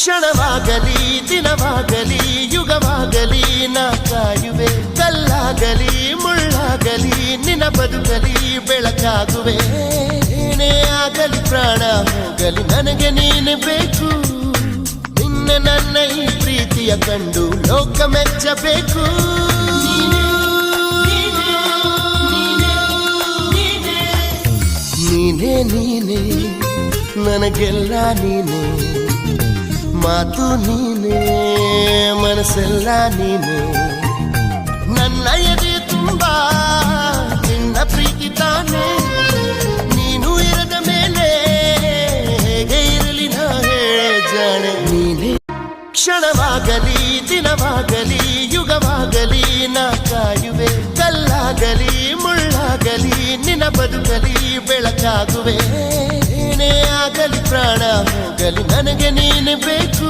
ಕ್ಷಣವಾಗಲಿ ದಿನವಾಗಲಿ ಯುಗವಾಗಲಿ ನಾ ಕಾಯುವೆ. ಕಲ್ಲಾಗಲಿ ಮುಳ್ಳಾಗಲಿ ನಿನ್ನ ಬದುಕಲಿ ಬೆಳಕಾಗುವೆ. ಏನೇ ಆಗಲಿ ಪ್ರಾಣ ಹೋಗಲಿ ನನಗೆ ನೀನು ಬೇಕು. ನಿನ್ನ ನನ್ನ ಈ ಪ್ರೀತಿಯ ಕಂಡು ಲೋಕ ಮೆಚ್ಚಬೇಕು. ನೀನೇ ನೀನೇ ನನಗೆಲ್ಲ ನೀನೇ, ಮಾತು ನೀನೇ ಮನಸ್ಸೆಲ್ಲ ನೀನೇ. ನನ್ನ ಎದೆ ತುಂಬ ನಿನ್ನ ಪ್ರೀತಿ ತಾನೇ. ನೀನು ಇರದ ಮೇಲೆ ಹೇಗೆ ಇರಲಿ ನಾ ಹೇಳೆ ಜಾಣೆ. ನೀನೇ ಕ್ಷಣವಾಗಲಿ ದಿನವಾಗಲಿ ಯುಗವಾಗಲಿ ನಾ ಕಾಯುವೆ. ಕಲ್ಲಾಗಲಿ ಮುಳ್ಳಾಗಲಿ ನಿನ್ನ ಬದುಕಲಿ ಬೆಳಕಾಗುವೆ. ಏನೇ ಆಗಲಿ ಪ್ರಾಣ ಹೋಗಲಿ ನನಗೆ ನೀನು ಬೇಕು.